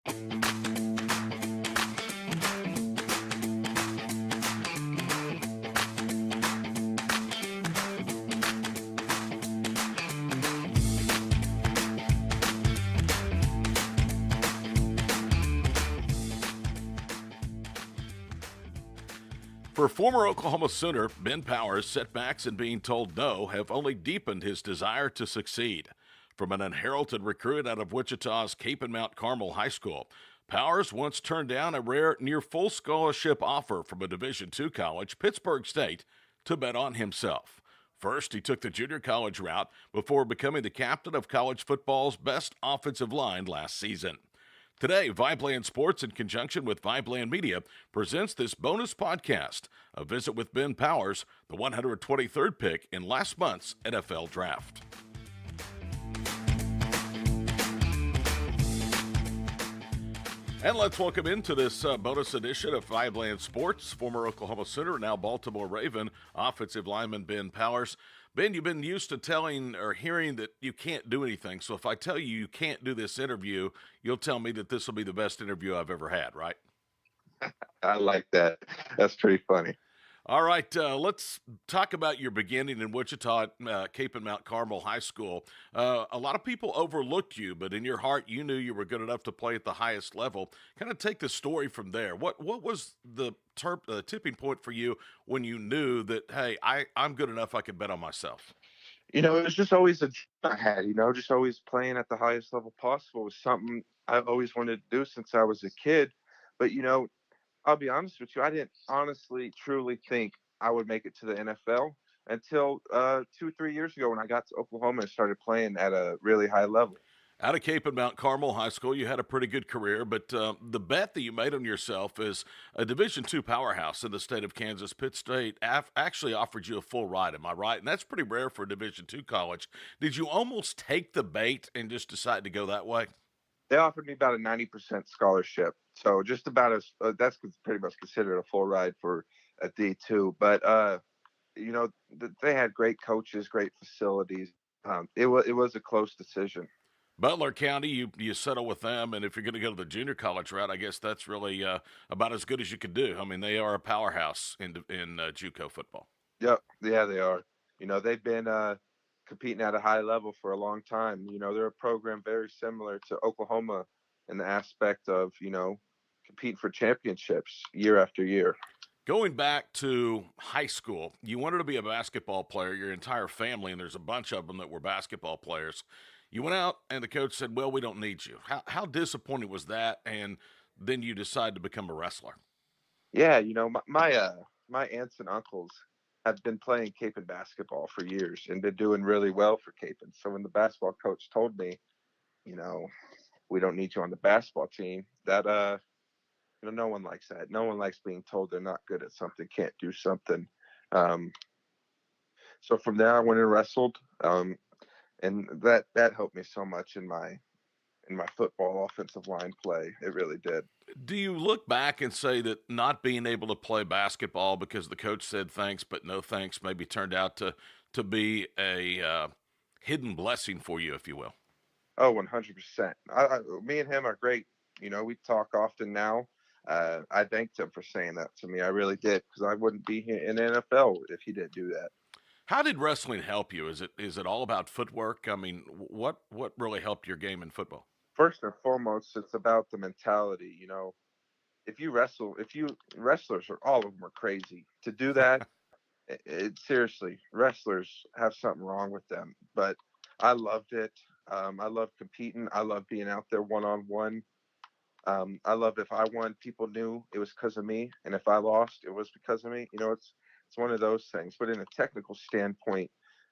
For former Oklahoma Sooner Ben Powers, setbacks and being told no have only deepened his desire to succeed. From an unheralded recruit out of Wichita's Cape and Mount Carmel High School, Powers once turned down a rare near-full scholarship offer from a Division II college, Pittsburgh State, to bet on himself. First, he took the junior college route before becoming the captain of college football's best offensive line last season. Today, VIBELAND Sports, in conjunction with VIBELAND Media, presents this bonus podcast, a visit with Ben Powers, the 123rd pick in last month's NFL Draft. And let's welcome into this bonus edition of VIBELAND Sports, former Oklahoma Sooner, now Baltimore Raven, offensive lineman Ben Powers. Ben, you've been used to telling or hearing that you can't do anything. So if I tell you you can't do this interview, you'll tell me that this will be the best interview I've ever had, right? I like that. That's pretty funny. All right, let's talk about your beginning in Wichita at Cape and Mount Carmel High School. A lot of people overlooked you, but in your heart, you knew you were good enough to play at the highest level. Kind of take the story from there. What was the tipping point for you when you knew that, hey, I'm good enough, I can bet on myself? It was just always a dream I had, just always playing at the highest level possible. It was something I always wanted to do since I was a kid. But, I'll be honest with you, I didn't honestly, truly think I would make it to the NFL until 2-3 years ago when I got to Oklahoma and started playing at a really high level. Out of Cape and Mount Carmel High School, you had a pretty good career, but the bet that you made on yourself is a Division II powerhouse in the state of Kansas. Pitt State actually offered you a full ride, am I right? And that's pretty rare for a Division II college. Did you almost take the bait and just decide to go that way? They offered me about a 90% scholarship. So just about that's pretty much considered a full ride for a D2. But, they had great coaches, great facilities. It was a close decision. Butler County, you settle with them, and if you're going to go to the junior college route, I guess that's really about as good as you could do. I mean, they are a powerhouse in JUCO football. Yep, yeah, they are. They've been competing at a high level for a long time. They're a program very similar to Oklahoma in the aspect of, competing for championships year after year. Going back to high school, you wanted to be a basketball player, your entire family, and there's a bunch of them that were basketball players. You went out and the coach said, well, we don't need you. How disappointing was that? And then you decided to become a wrestler. Yeah, my aunts and uncles have been playing Cape and basketball for years and been doing really well for Cape. And so when the basketball coach told me, we don't need you on the basketball team, that no one likes that. No one likes being told they're not good at something, can't do something. So from there I went and wrestled. And that helped me so much in my football offensive line play. It really did. Do you look back and say that not being able to play basketball because the coach said thanks but no thanks maybe turned out to be a hidden blessing for you, if you will? Oh, 100%. Me and him are great. We talk often now. I thanked him for saying that to me. I really did, because I wouldn't be here in the NFL if he didn't do that. How did wrestling help you? Is it all about footwork? I mean, what really helped your game in football? First and foremost, it's about the mentality. Wrestlers are, all of them are crazy. To do that, seriously, wrestlers have something wrong with them. But I loved it. I love competing. I love being out there one-on-one. I love if I won, people knew it was because of me. And if I lost, it was because of me. It's one of those things. But in a technical standpoint,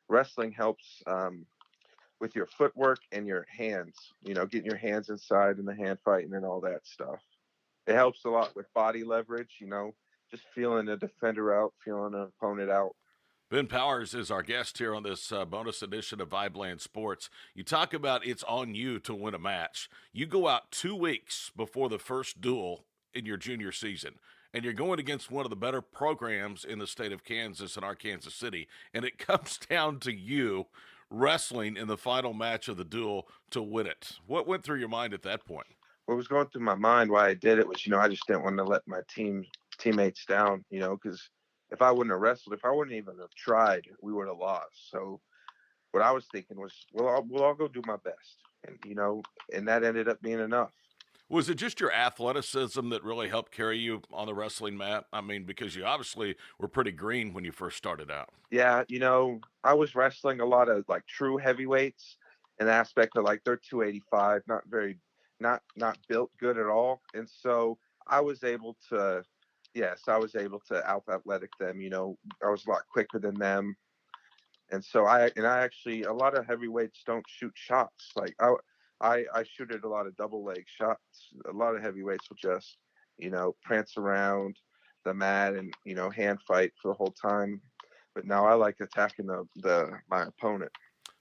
wrestling helps with your footwork and your hands, getting your hands inside and the hand fighting and all that stuff. It helps a lot with body leverage, just feeling a defender out, feeling an opponent out. Ben Powers is our guest here on this bonus edition of VIBELAND Sports. You talk about it's on you to win a match. You go out 2 weeks before the first duel in your junior season, and you're going against one of the better programs in the state of Kansas and our Kansas City, and it comes down to you wrestling in the final match of the duel to win it. What went through your mind at that point? what was going through my mind why I did it was, I just didn't want to let my teammates down, because if I wouldn't have wrestled, if I wouldn't even have tried, we would have lost. So what I was thinking was, well, I'll go do my best, and and that ended up being enough. Was it just your athleticism that really helped carry you on the wrestling mat? I mean, because you obviously were pretty green when you first started out. Yeah, I was wrestling a lot of like true heavyweights, an aspect of like they're 285, not built good at all, and so I was able to, yes, I was able to out athletic them. I was a lot quicker than them, and so I actually, a lot of heavyweights don't shoot shots. Like I shoot at a lot of double leg shots. A lot of heavyweights will just prance around the mat and hand fight for the whole time. But now I like attacking the my opponent.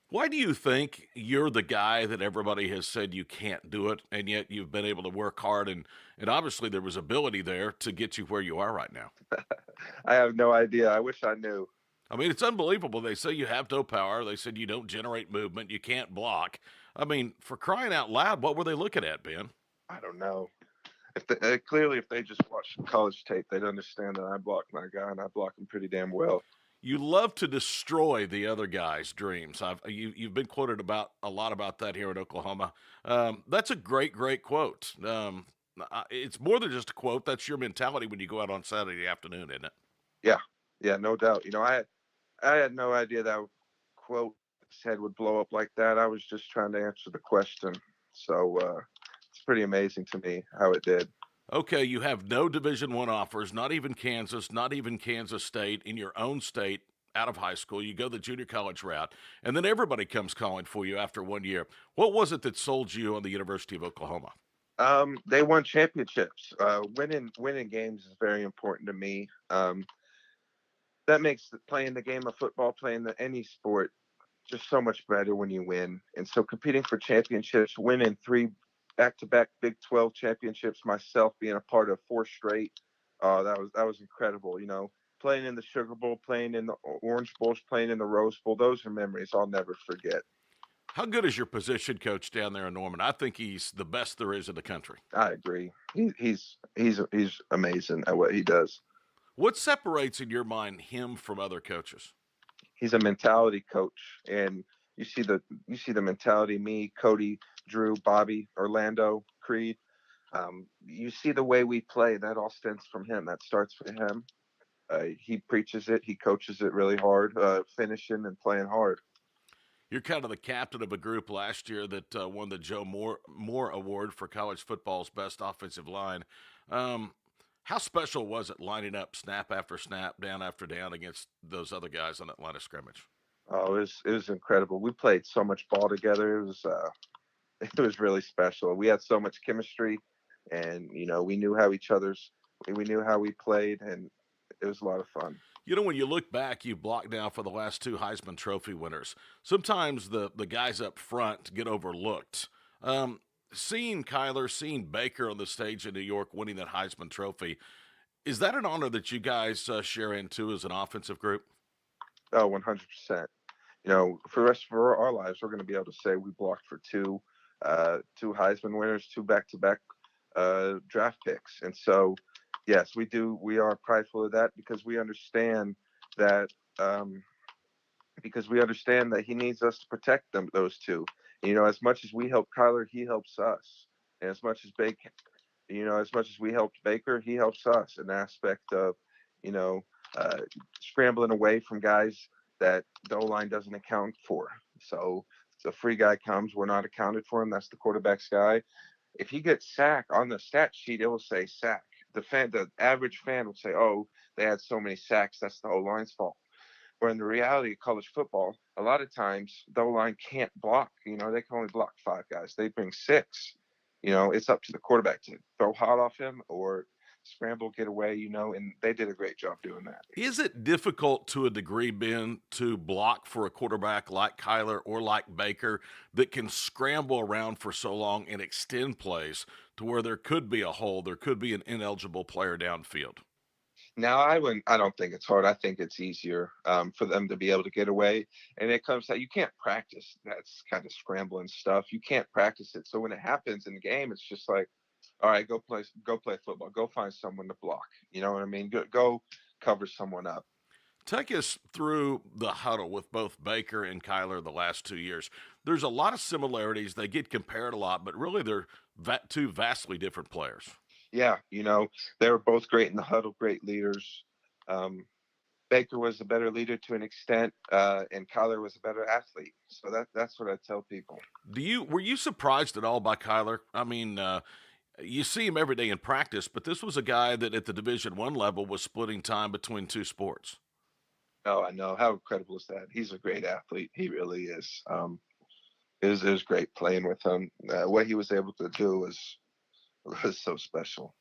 Why do you think you're the guy that everybody has said you can't do it, and yet you've been able to work hard, and obviously there was ability there to get you where you are right now? I have no idea. I wish I knew. I mean, it's unbelievable. They say you have no power. They said you don't generate movement. You can't block. I mean, for crying out loud, what were they looking at, Ben? I don't know. Clearly, if they just watched college tape, they'd understand that I block my guy and I block him pretty damn well. You love to destroy the other guy's dreams. You've been quoted about a lot about that here in Oklahoma. That's a great quote. It's more than just a quote. That's your mentality when you go out on Saturday afternoon, isn't it? Yeah, yeah, no doubt. I had no idea that quote said would blow up like that. I was just trying to answer the question. So it's pretty amazing to me how it did. Okay, you have no Division One offers, not even Kansas, not even Kansas State in your own state out of high school. You go the junior college route, and then everybody comes calling for you after 1 year. What was it that sold you on the University of Oklahoma? They won championships. Winning games is very important to me. That makes playing the game of football, playing any sport, just so much better when you win. And so competing for championships, winning 3 back-to-back Big 12 championships, myself being a part of 4 straight, that was incredible. Playing in the Sugar Bowl, playing in the Orange Bowls, playing in the Rose Bowl, those are memories I'll never forget. How good is your position coach down there in Norman? I think he's the best there is in the country. I agree. He's amazing at what he does. What separates in your mind him from other coaches? He's a mentality coach, and you see the mentality. Me, Cody, Drew, Bobby, Orlando, Creed. You see the way we play. That all stems from him. That starts with him. He preaches it. He coaches it really hard, finishing and playing hard. You're kind of the captain of a group last year that won the Joe Moore Award for college football's best offensive line. Um, how special was it lining up snap after snap, down after down against those other guys on that line of scrimmage? Oh, it was incredible. We played so much ball together. It was really special. We had so much chemistry, and we knew we knew how we played, and it was a lot of fun. You know, when you look back, you blocked now for the last 2 Heisman Trophy winners. Sometimes the guys up front get overlooked. Seeing Kyler, seeing Baker on the stage in New York winning that Heisman Trophy, is that an honor that you guys share in too as an offensive group? Oh, 100%. For the rest of our lives, we're going to be able to say we blocked for two Heisman winners, 2 back-to-back draft picks, and so yes, we do. We are prideful of that that um, because we understand that he needs us to protect those two. As much as we help Kyler, he helps us, and as much as we helped Baker, he helps us. An aspect of, you know, uh, scrambling away from guys that the O line doesn't account for. So the free guy comes, we're not accounted for him. That's the quarterback's guy. If he gets sacked on the stat sheet, it will say sack. The average fan will say, "Oh, they had so many sacks. That's the O line's fault." Where in the reality of college football, a lot of times the O line can't block. They can only block 5 guys. They bring 6. It's up to the quarterback to throw hot off him or scramble, get away. And they did a great job doing that. Is it difficult to a degree, Ben, to block for a quarterback like Kyler or like Baker that can scramble around for so long and extend plays to where there could be a hole, there could be an ineligible player downfield? Now, I don't think it's hard. I think it's easier for them to be able to get away. And it comes that you can't practice. That's kind of scrambling stuff. You can't practice it. So when it happens in the game, it's just like, All right, go play football. Go find someone to block. You know what I mean? Go cover someone up. Take us through the huddle with both Baker and Kyler the last 2 years. There's a lot of similarities. They get compared a lot, but really they're two vastly different players. Yeah, they were both great in the huddle, great leaders. Um, Baker was a better leader to an extent, and Kyler was a better athlete. So that's what I tell people. Were you surprised at all by Kyler? I mean, you see him every day in practice, but this was a guy that at the Division I level was splitting time between two sports. Oh, I know. How incredible is that? He's a great athlete. He really is. It was great playing with him. What he was able to do was so special.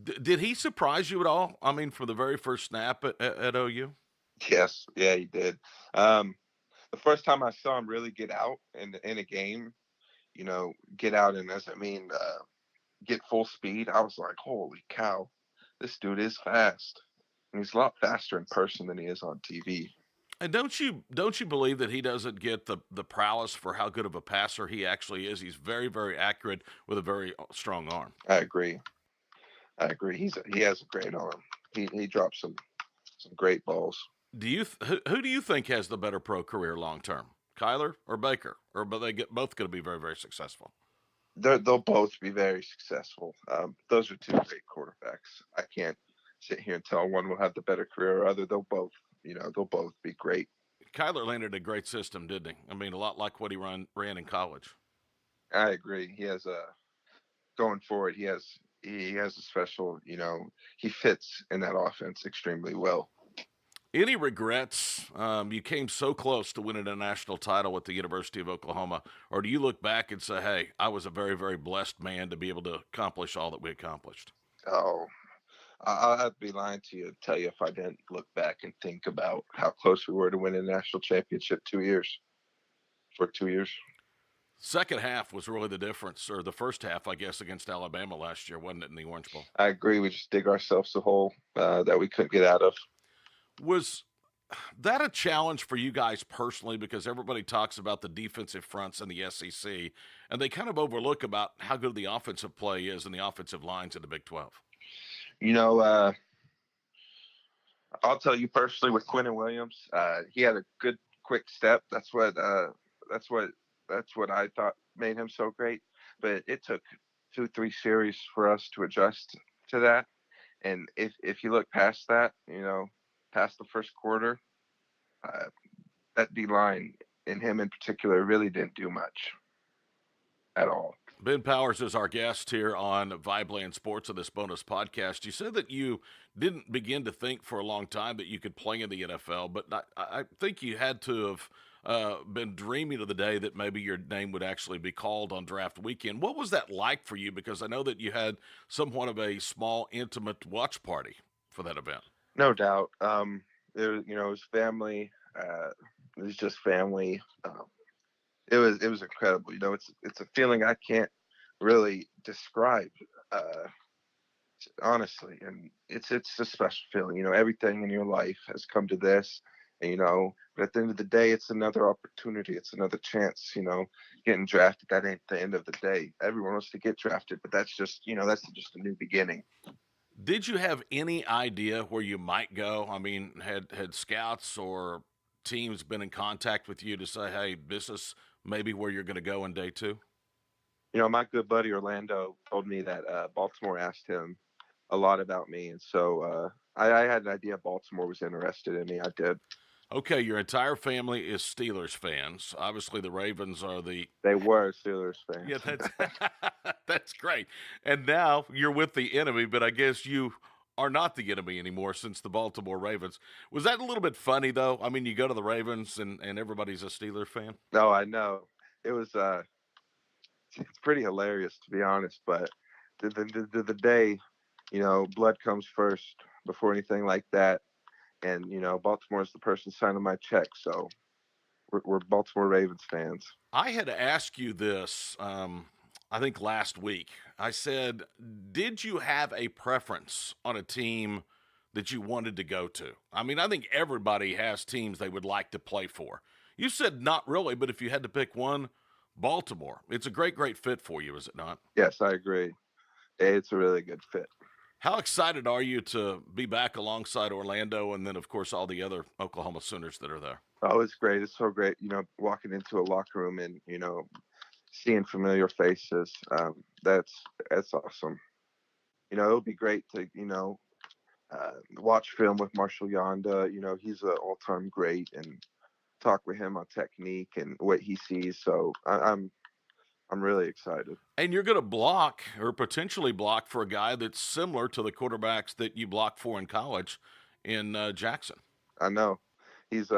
Did he surprise you at all? I mean, from the very first snap at OU? Yes, yeah, he did. Um, the first time I saw him really get out in a game, get out and as I mean, get full speed, I was like, holy cow, this dude is fast. And he's a lot faster in person than he is on TV. And don't you believe that he doesn't get the prowess for how good of a passer he actually is? He's very, very accurate with a very strong arm. I agree. I agree. He has a great arm. He drops some great balls. Who do you think has the better pro career long term, Kyler or Baker, or but they get both going to be very, very successful? They'll both be very successful. Those are two great quarterbacks. I can't sit here and tell one will have the better career or other. They'll both be great. Kyler landed a great system, didn't he? I mean, a lot like what he ran in college. I agree. He has a going forward. He has a special. He fits in that offense extremely well. Any regrets? You came so close to winning a national title at the University of Oklahoma, or do you look back and say, "Hey, I was a very, very blessed man to be able to accomplish all that we accomplished"? Oh, I'd be lying to you tell you if I didn't look back and think about how close we were to winning a national championship 2 years. For 2 years. Second half was really the difference, or the first half, I guess, against Alabama last year, wasn't it, in the Orange Bowl? I agree. We just dig ourselves a hole that we couldn't get out of. Was that a challenge for you guys personally? Because everybody talks about the defensive fronts in the SEC, and they kind of overlook about how good the offensive play is and the offensive lines in the Big 12. You know, uh, I'll tell you personally with Quentin Williams, he had a good quick step. That's what that's what I thought made him so great. But it took 2, 3 series for us to adjust to that. And if you look past that, past the first quarter, uh, that D line and him in particular really didn't do much at all. Ben Powers is our guest here on VIBELAND Sports on this bonus podcast. You said that you didn't begin to think for a long time that you could play in the NFL, but I think you had to have been dreaming of the day that maybe your name would actually be called on draft weekend. What was that like for you? Because I know that you had somewhat of a small, intimate watch party for that event. No doubt. It was family. It was just family. It was incredible. It's a feeling I can't really describe, uh, honestly, and it's a special feeling. Everything in your life has come to this, and but at the end of the day, it's another opportunity. It's another chance. Getting drafted, that ain't the end of the day. Everyone wants to get drafted, but that's just a new beginning. Did you have any idea where you might go? I mean, had scouts or teams been in contact with you to say, "Hey, this is maybe where you're going to go in day two"? My good buddy Orlando told me that Baltimore asked him a lot about me, and so I had an idea Baltimore was interested in me. I did. Okay, your entire family is Steelers fans. Obviously, the Ravens are the They were Steelers yeah. fans. That's that's great. And now you're with the enemy, but I guess you are not the enemy anymore since the Baltimore Ravens. Was that a little bit funny though? I mean, you go to the Ravens and everybody's a Steelers fan. No, I know it was. It's pretty hilarious to be honest, but the day, blood comes first before anything like that, and Baltimore's the person signing my check, so we're Baltimore Ravens fans. I had to ask you this. I think last week. I said, did you have a preference on a team that you wanted to go to? I mean, I think everybody has teams they would like to play for. You said not really, but if you had to pick one, Baltimore. It's a great, great fit for you, is it not? Yes, I agree. It's a really good fit. How excited are you to be back alongside Orlando and then, of course, all the other Oklahoma Sooners that are there? Oh, it's great. It's so great, walking into a locker room and, seeing familiar faces. That's awesome. It'll be great to, watch film with Marshall Yonda. He's an all-time great, and talk with him on technique and what he sees. So I'm really excited. And you're going to block or potentially block for a guy that's similar to the quarterbacks that you blocked for in college in Jackson. I know he's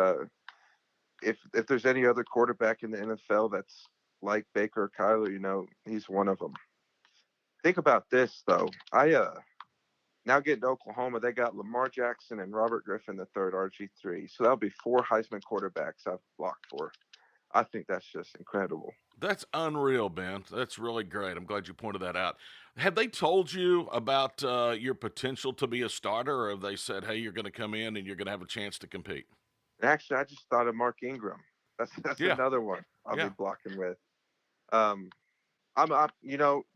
if there's any other quarterback in the NFL that's like Baker or Kyler, he's one of them. Think about this though. I now getting to Oklahoma, they got Lamar Jackson and Robert Griffin the third, RG3. So that'll be 4 Heisman quarterbacks I've blocked for. I think that's just incredible. That's unreal, Ben. That's really great. I'm glad you pointed that out. Have they told you about your potential to be a starter, or have they said, hey, you're going to come in and you're going to have a chance to compete? And actually, I just thought of Mark Ingram. That's Yeah. another one I'll Yeah. be blocking with.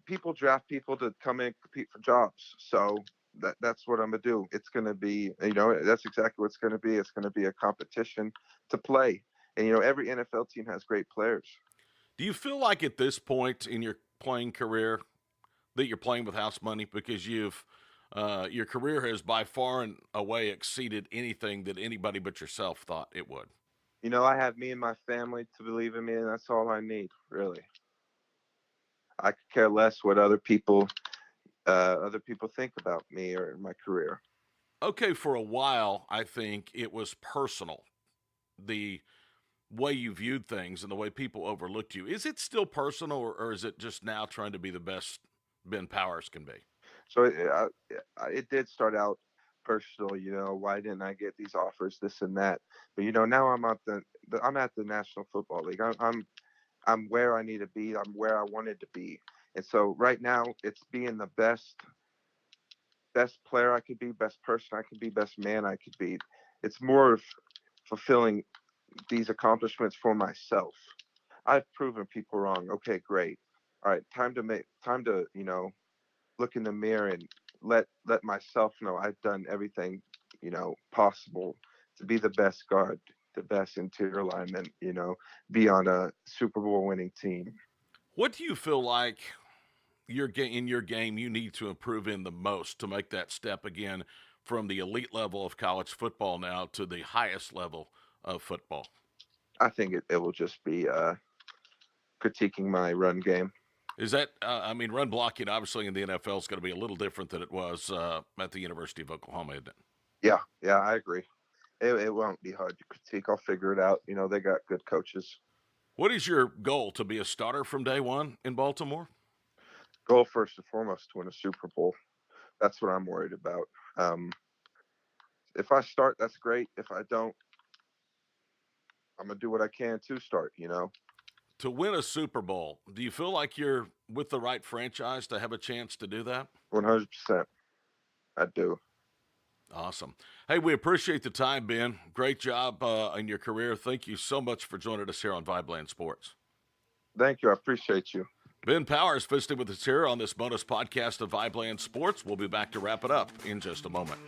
People draft people to come in and compete for jobs. So that's what I'm gonna do. It's gonna be, that's exactly what it's gonna be. It's gonna be a competition to play. And every NFL team has great players. Do you feel like at this point in your playing career that you're playing with house money because you've your career has by far and away exceeded anything that anybody but yourself thought it would? I have me and my family to believe in me, and that's all I need, really. I could care less what other people think about me or my career. Okay, for a while, I think it was personal. The way you viewed things and the way people overlooked you. Is it still personal, or is it just now trying to be the best Ben Powers can be? So it did start out personal. Why didn't I get these offers, this and that? But now I'm at the National Football League. I'm where I need to be. I'm where I wanted to be. And so right now it's being the best player I could be, best person I could be, best man I could be. It's more of fulfilling these accomplishments for myself. I've proven people wrong. Okay, great. All right, time to look in the mirror and let myself know I've done everything, possible to be the best guard, the best interior lineman, be on a Super Bowl winning team. What do you feel like in your game you need to improve in the most to make that step again from the elite level of college football now to the highest level of football? I think it will just be critiquing my run game. Is that, run blocking obviously in the NFL is going to be a little different than it was at the University of Oklahoma, isn't it? Yeah, I agree. It won't be hard to critique. I'll figure it out. They got good coaches. What is your goal, to be a starter from day one in Baltimore? Goal first and foremost to win a Super Bowl. That's what I'm worried about. If I start, that's great. If I don't, I'm gonna do what I can to start. To win a Super Bowl, do you feel like you're with the right franchise to have a chance to do that? 100%. I do. Awesome. Hey, we appreciate the time, Ben. Great job in your career. Thank you so much for joining us here on VIBELAND Sports. Thank you. I appreciate you. Ben Powers visiting with us here on this bonus podcast of VIBELAND Sports. We'll be back to wrap it up in just a moment.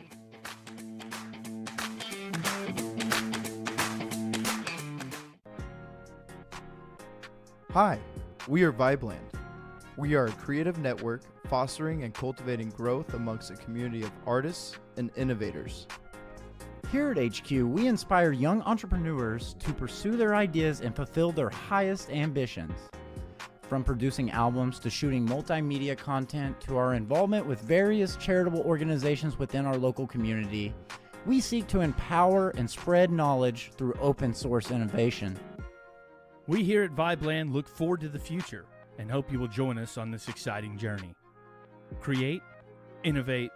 Hi, we are VIBELAND. We are a creative network fostering and cultivating growth amongst a community of artists and innovators. Here at HQ, we inspire young entrepreneurs to pursue their ideas and fulfill their highest ambitions. From producing albums to shooting multimedia content to our involvement with various charitable organizations within our local community, we seek to empower and spread knowledge through open source innovation. We here at VIBELAND look forward to the future and hope you will join us on this exciting journey. Create, innovate,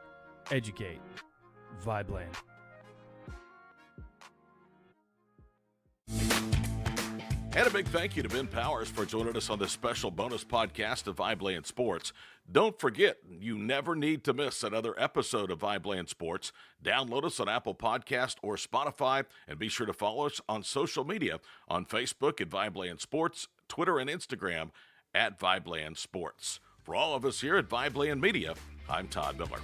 educate. VIBELAND. And a big thank you to Ben Powers for joining us on this special bonus podcast of VIBELAND Sports. Don't forget, you never need to miss another episode of VIBELAND Sports. Download us on Apple Podcast or Spotify, and be sure to follow us on social media on Facebook at VIBELAND Sports, Twitter and Instagram at VIBELAND Sports. For all of us here at VIBELAND Media, I'm Todd Miller.